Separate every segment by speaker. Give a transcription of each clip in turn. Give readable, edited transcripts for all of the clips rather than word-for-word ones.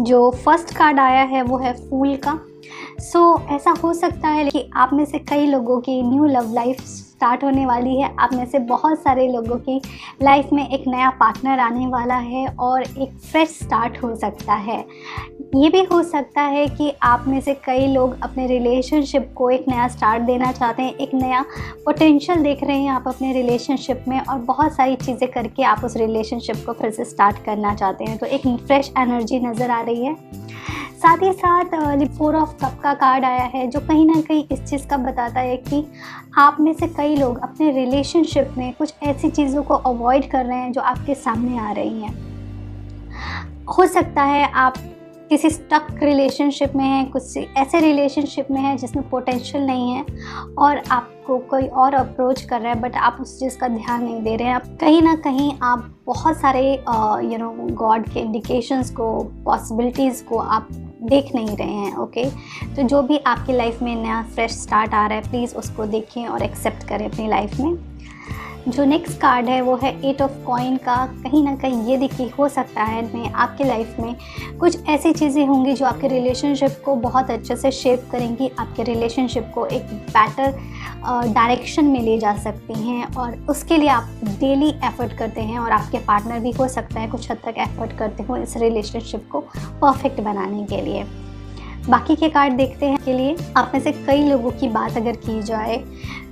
Speaker 1: जो first card आया है वो है फूल का। ऐसा हो सकता है कि आप में से कई लोगों की न्यू लव लाइफ स्टार्ट होने वाली है। आप में से बहुत सारे लोगों की लाइफ में एक नया पार्टनर आने वाला है और एक फ्रेश स्टार्ट हो सकता है। ये भी हो सकता है कि आप में से कई लोग अपने रिलेशनशिप को एक नया स्टार्ट देना चाहते हैं, एक नया पोटेंशियल देख रहे हैं आप अपने रिलेशनशिप में और बहुत सारी चीज़ें करके आप उस रिलेशनशिप को फिर से स्टार्ट करना चाहते हैं। तो एक फ्रेश एनर्जी नज़र आ रही है। साथ ही साथ 4 ऑफ कप का कार्ड आया है जो कहीं ना कहीं इस चीज़ का बताता है कि आप में से कई लोग अपने रिलेशनशिप में कुछ ऐसी चीज़ों को अवॉइड कर रहे हैं जो आपके सामने आ रही हैं। हो सकता है आप किसी स्टक रिलेशनशिप में हैं, कुछ ऐसे रिलेशनशिप में हैं जिसमें पोटेंशियल नहीं है और आपको कोई और अप्रोच कर रहा है बट आप उस चीज़ का ध्यान नहीं दे रहे हैं। आप कहीं ना कहीं आप बहुत सारे गॉड के इंडिकेशंस को, पॉसिबिलिटीज़ को आप देख नहीं रहे हैं। ओके, तो जो भी आपकी लाइफ में नया फ्रेश स्टार्ट आ रहा है प्लीज़ उसको देखें और एक्सेप्ट करें अपनी लाइफ में। जो नेक्स्ट कार्ड है वो है 8 ऑफ कॉइन का। कहीं ना कहीं ये देखिए, हो सकता है मैं आपके लाइफ में कुछ ऐसी चीज़ें होंगी जो आपके रिलेशनशिप को बहुत अच्छे से शेप करेंगी, आपके रिलेशनशिप को एक बेटर डायरेक्शन में ले जा सकती हैं और उसके लिए आप डेली एफर्ट करते हैं और आपके पार्टनर भी हो सकता है कुछ हद तक एफर्ट करते हो इस रिलेशनशिप को परफेक्ट बनाने के लिए। बाकी के कार्ड देखते हैं के लिए आप में से कई लोगों की बात अगर की जाए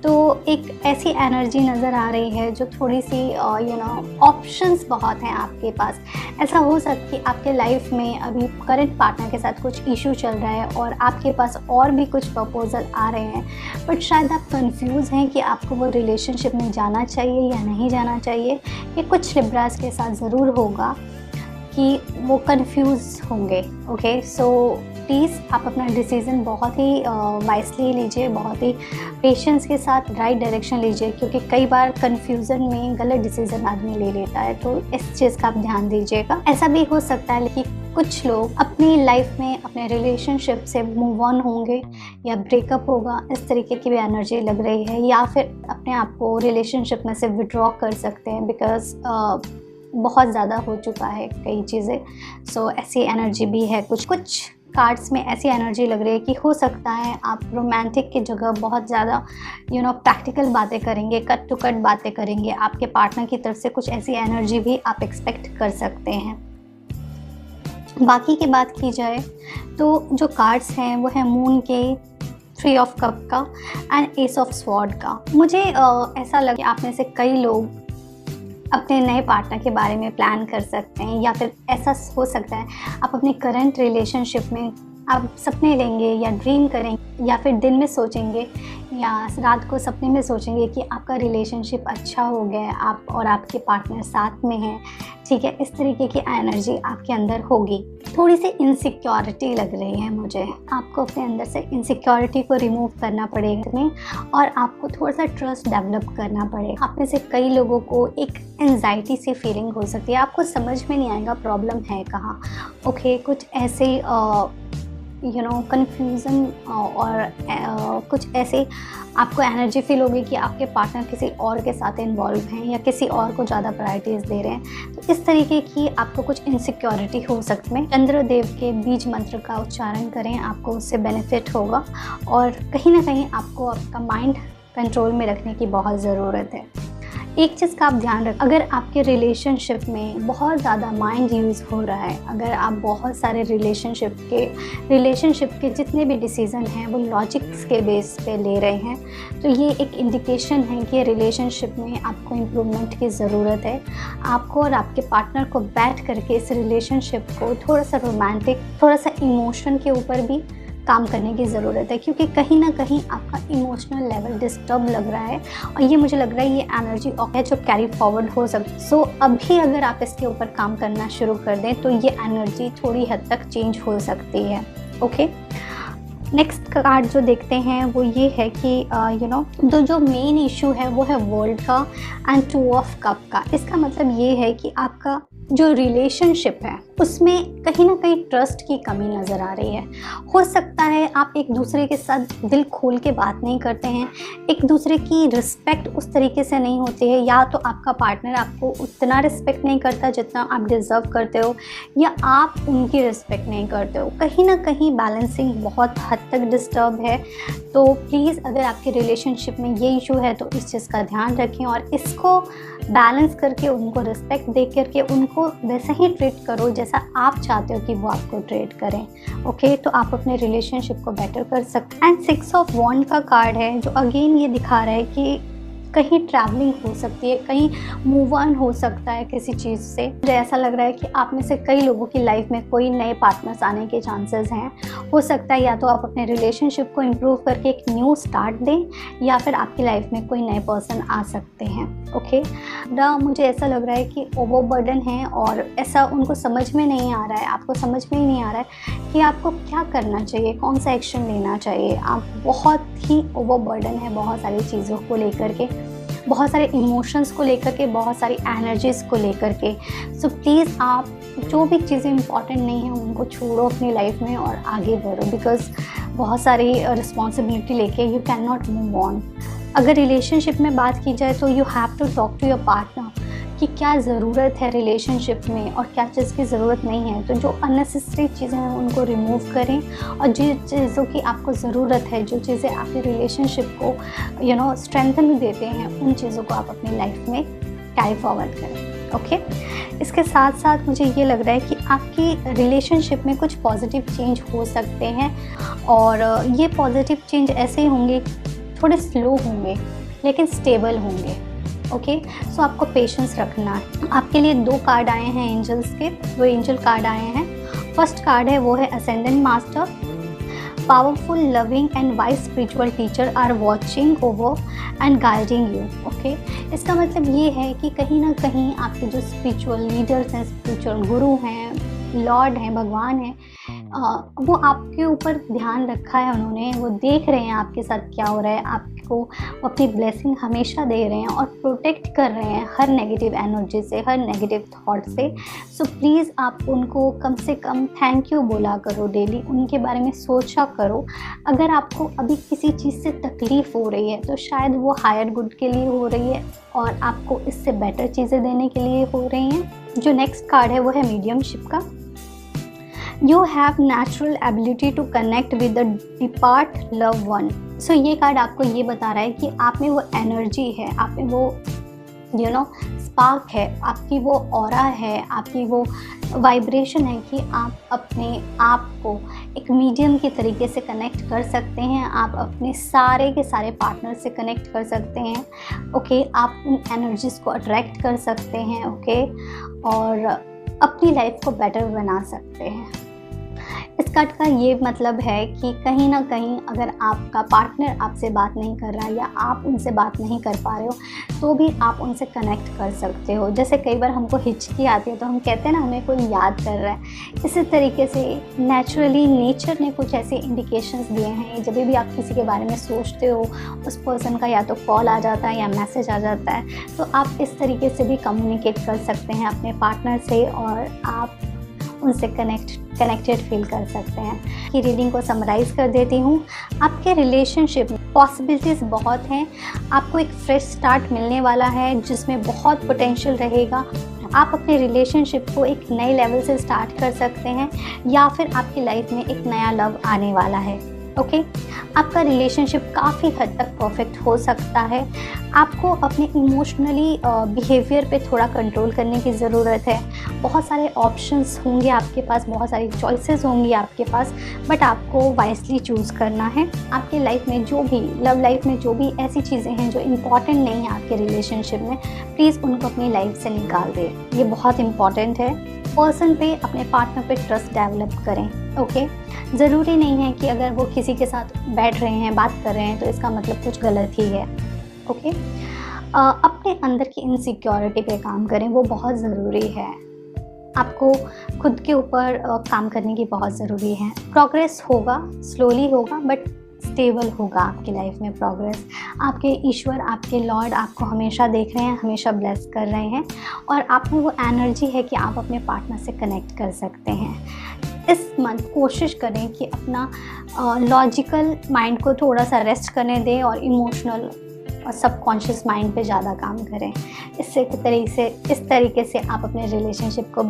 Speaker 1: तो एक ऐसी एनर्जी नज़र आ रही है जो थोड़ी सी ऑप्शंस बहुत हैं आपके पास। ऐसा हो सकता है कि आपके लाइफ में अभी करंट पार्टनर के साथ कुछ इशू चल रहा है और आपके पास और भी कुछ प्रपोजल आ रहे हैं बट शायद आप कंफ्यूज हैं कि आपको वो रिलेशनशिप में जाना चाहिए या नहीं जाना चाहिए। ये कुछ लिब्रास के साथ ज़रूर होगा कि वो कंफ्यूज होंगे। ओके, सो प्लीज़ आप अपना डिसीज़न बहुत ही वाइसली लीजिए, बहुत ही पेशेंस के साथ राइट डायरेक्शन लीजिए क्योंकि कई बार कंफ्यूजन में गलत डिसीज़न आदमी ले लेता है, तो इस चीज़ का आप ध्यान दीजिएगा। ऐसा भी हो सकता है कि कुछ लोग अपनी लाइफ में अपने रिलेशनशिप से मूव ऑन होंगे या ब्रेकअप होगा, इस तरीके की भी एनर्जी लग रही है, या फिर अपने आप को रिलेशनशिप में से विड्रॉ कर सकते हैं बिकॉज बहुत ज़्यादा हो चुका है कई चीज़ें। सो ऐसी एनर्जी भी है। कुछ कार्ड्स में ऐसी एनर्जी लग रही है कि हो सकता है आप रोमांटिक की जगह बहुत ज़्यादा प्रैक्टिकल बातें करेंगे, कट टू कट बातें करेंगे। आपके पार्टनर की तरफ से कुछ ऐसी एनर्जी भी आप एक्सपेक्ट कर सकते हैं। बाकी की बात की जाए तो जो कार्ड्स हैं वो है मून के, 3 ऑफ कप का एंड एस ऑफ स्वॉर्ड का। मुझे ऐसा लगे आप में से कई लोग अपने नए पार्टनर के बारे में प्लान कर सकते हैं या फिर ऐसा हो सकता है आप अपने करंट रिलेशनशिप में आप सपने लेंगे या ड्रीम करेंगे या फिर दिन में सोचेंगे या रात को सपने में सोचेंगे कि आपका रिलेशनशिप अच्छा हो गया है, आप और आपके पार्टनर साथ में हैं। ठीक है, इस तरीके की एनर्जी आपके अंदर होगी। थोड़ी सी इनसिक्योरिटी लग रही है मुझे। आपको अपने अंदर से इनसिक्योरिटी को रिमूव करना पड़ेगा और आपको थोड़ा सा ट्रस्ट डेवलप करना पड़ेगा। आप में से कई लोगों को एक एंजाइटी सी फीलिंग हो सकती है, आपको समझ में नहीं आएगा प्रॉब्लम है कहाँ। ओके, कुछ ऐसे कन्फ्यूज़न और कुछ ऐसे आपको एनर्जी फील होगी कि आपके पार्टनर किसी और के साथ इन्वॉल्व हैं या किसी और को ज़्यादा प्रायोरिटीज़ दे रहे हैं। तो इस तरीके की आपको कुछ इनसिक्योरिटी हो सकती है। चंद्रदेव के बीज मंत्र का उच्चारण करें, आपको उससे बेनिफिट होगा और कहीं ना कहीं आपको आपका माइंड कंट्रोल में रखने की बहुत ज़रूरत है। एक चीज़ का आप ध्यान रखें, अगर आपके रिलेशनशिप में बहुत ज़्यादा माइंड यूज़ हो रहा है, अगर आप बहुत सारे रिलेशनशिप के जितने भी डिसीज़न हैं वो लॉजिक्स के बेस पे ले रहे हैं, तो ये एक इंडिकेशन है कि रिलेशनशिप में आपको इम्प्रूवमेंट की ज़रूरत है। आपको और आपके पार्टनर को बैठ करके इस रिलेशनशिप को थोड़ा सा रोमांटिक, थोड़ा सा इमोशन के ऊपर भी काम करने की ज़रूरत है क्योंकि कहीं ना कहीं आपका इमोशनल लेवल डिस्टर्ब लग रहा है और ये मुझे लग रहा है ये एनर्जी है जो कैरी फॉरवर्ड हो सकती है। सो अभी अगर आप इसके ऊपर काम करना शुरू कर दें तो ये एनर्जी थोड़ी हद तक चेंज हो सकती है। ओके, नेक्स्ट कार्ड जो देखते हैं वो ये है कि तो जो मेन इशू है वो है वर्ल्ड का एंड 2 ऑफ कप का। इसका मतलब ये है कि आपका जो रिलेशनशिप है उसमें कहीं ना कहीं ट्रस्ट की कमी नज़र आ रही है। हो सकता है आप एक दूसरे के साथ दिल खोल के बात नहीं करते हैं, एक दूसरे की रिस्पेक्ट उस तरीके से नहीं होती है, या तो आपका पार्टनर आपको उतना रिस्पेक्ट नहीं करता जितना आप डिज़र्व करते हो, या आप उनकी रिस्पेक्ट नहीं करते हो। कहीं ना कहीं बैलेंसिंग बहुत हद तक डिस्टर्ब है। तो प्लीज़ अगर आपके रिलेशनशिप में ये इशू है तो इस चीज़ का ध्यान रखें और इसको बैलेंस करके उनको रिस्पेक्ट दे करके उनको वैसा ही ट्रीट करो जैसा आप चाहते हो कि वो आपको ट्रीट करें। ओके, तो आप अपने रिलेशनशिप को बेटर कर सकते हैं। एंड 6 ऑफ वॉन्ड का कार्ड है जो अगेन ये दिखा रहा है कि कहीं ट्रैवलिंग हो सकती है, कहीं मूव ऑन हो सकता है किसी चीज़ से। मुझे ऐसा लग रहा है कि आप में से कई लोगों की लाइफ में कोई नए पार्टनर्स आने के चांसेस हैं। हो सकता है या तो आप अपने रिलेशनशिप को इम्प्रूव करके एक न्यू स्टार्ट दें, या फिर आपकी लाइफ में कोई नए पर्सन आ सकते हैं। ओके, मुझे ऐसा लग रहा है कि ओवरबर्डन है और ऐसा उनको समझ में नहीं आ रहा है, आपको समझ में ही नहीं आ रहा है कि आपको क्या करना चाहिए, कौन सा एक्शन लेना चाहिए। आप बहुत ही ओवरबर्डन है बहुत सारी चीज़ों को लेकर के, बहुत सारे इमोशंस को लेकर के, बहुत सारी एनर्जीज़ को लेकर के। सो प्लीज़ आप जो भी चीज़ें इंपॉर्टेंट नहीं हैं उनको छोड़ो अपनी लाइफ में और आगे बढ़ो, बिकॉज़ बहुत सारी रिस्पॉन्सिबिलिटी लेके you can not move on. अगर रिलेशनशिप में बात की जाए तो you have to talk to your partner कि क्या ज़रूरत है रिलेशनशिप में और क्या चीज़ की ज़रूरत नहीं है। तो जो अननेसेसरी चीज़ें हैं उनको रिमूव करें और जिन चीज़ों की आपको ज़रूरत है, जो चीज़ें आपके रिलेशनशिप को स्ट्रेंथन देते हैं, उन चीज़ों को आप अपनी लाइफ में कैरी फॉरवर्ड करें। ओके, इसके साथ साथ मुझे ये लग रहा है कि आपकी रिलेशनशिप में कुछ पॉजिटिव चेंज हो सकते हैं और ये पॉजिटिव चेंज ऐसे होंगे, थोड़े स्लो होंगे लेकिन स्टेबल होंगे। ओके, सो आपको पेशेंस रखना है। आपके लिए 2 कार्ड आए हैं एंजल्स के, 2 एंजल कार्ड आए हैं। फर्स्ट कार्ड है वो है ascendant master. Powerful, loving and wise spiritual teacher are watching over and guiding you. Okay, इसका मतलब ये है कि कहीं ना कहीं आपके जो स्पिरिचुअल लीडर्स हैं, स्पिरिचुअल गुरु हैं, लॉर्ड हैं, भगवान हैं, वो आपके ऊपर ध्यान रखा है उन्होंने, वो देख रहे हैं आपके साथ क्या हो रहा है, आपको अपनी ब्लेसिंग हमेशा दे रहे हैं और प्रोटेक्ट कर रहे हैं हर नेगेटिव एनर्जी से, हर नेगेटिव थॉट से। सो प्लीज़ आप उनको कम से कम थैंक यू बोला करो डेली, उनके बारे में सोचा करो। अगर आपको अभी किसी चीज़ से तकलीफ़ हो रही है तो शायद वो हायर गुड के लिए हो रही है और आपको इससे बेटर चीज़ें देने के लिए हो रही हैं। जो नेक्स्ट कार्ड है वो है मीडियमशिप का। You have natural ability to connect with the depart loved one। सो ये कार्ड आपको ये बता रहा है कि आप में वो एनर्जी है, आप में वो स्पार्क है, आपकी वो ऑरा है, आपकी वो वाइब्रेशन है कि आप अपने आप को एक मीडियम के तरीके से कनेक्ट कर सकते हैं। आप अपने सारे के सारे पार्टनर से कनेक्ट कर सकते हैं। ओके, आप उन एनर्जीज़ को अट्रैक्ट कर सकते हैं। ओके, और अपनी लाइफ को बेटर बना सकते हैं। इस कार्ड का ये मतलब है कि कहीं ना कहीं अगर आपका पार्टनर आपसे बात नहीं कर रहा है या आप उनसे बात नहीं कर पा रहे हो तो भी आप उनसे कनेक्ट कर सकते हो। जैसे कई बार हमको हिचकी आती है तो हम कहते हैं ना हमें कोई याद कर रहा है, इसी तरीके से नेचुरली नेचर ने कुछ ऐसे इंडिकेशंस दिए हैं। जब भी आप किसी के बारे में सोचते हो उस पर्सन का या तो कॉल आ जाता है या मैसेज आ जाता है, तो आप इस तरीके से भी कम्युनिकेट कर सकते हैं अपने पार्टनर से और आप उनसे कनेक्टेड फील कर सकते हैं। कि रीडिंग को समराइज़ कर देती हूँ। आपके रिलेशनशिप में पॉसिबिलिटीज़ बहुत हैं, आपको एक फ्रेश स्टार्ट मिलने वाला है जिसमें बहुत पोटेंशियल रहेगा। आप अपने रिलेशनशिप को एक नए लेवल से स्टार्ट कर सकते हैं या फिर आपकी लाइफ में एक नया लव आने वाला है। ओके, आपका रिलेशनशिप काफ़ी हद तक परफेक्ट हो सकता है। आपको अपने इमोशनली बिहेवियर पे थोड़ा कंट्रोल करने की ज़रूरत है। बहुत सारे ऑप्शंस होंगे आपके पास, बहुत सारी चॉइसेस होंगी आपके पास, बट आपको वाइजली चूज़ करना है। आपकी लाइफ में जो भी लव लाइफ में जो भी ऐसी चीज़ें हैं जो इम्पॉर्टेंट नहीं हैं आपके रिलेशनशिप में, प्लीज़ उनको अपनी लाइफ से निकाल दें। ये बहुत इम्पॉर्टेंट है। पर्सन पे, अपने पार्टनर पे ट्रस्ट डेवलप करें। ओके, ज़रूरी नहीं है कि अगर वो किसी के साथ बैठ रहे हैं, बात कर रहे हैं तो इसका मतलब कुछ गलत ही है। ओके, अपने अंदर की इनसिक्योरिटी पे काम करें, वो बहुत ज़रूरी है। आपको खुद के ऊपर काम करने की बहुत ज़रूरी है। प्रोग्रेस होगा, स्लोली होगा, बट स्टेबल होगा आपकी लाइफ में प्रोग्रेस। आपके ईश्वर, आपके लॉर्ड आपको हमेशा देख रहे हैं, हमेशा ब्लेस कर रहे हैं और आप में वो एनर्जी है कि आप अपने पार्टनर से कनेक्ट कर सकते हैं। इस मंथ कोशिश करें कि अपना लॉजिकल माइंड को थोड़ा सा रेस्ट करने दें और इमोशनल और सबकॉन्शियस माइंड पे ज़्यादा काम करें। इस तरीके से आप अपने रिलेशनशिप को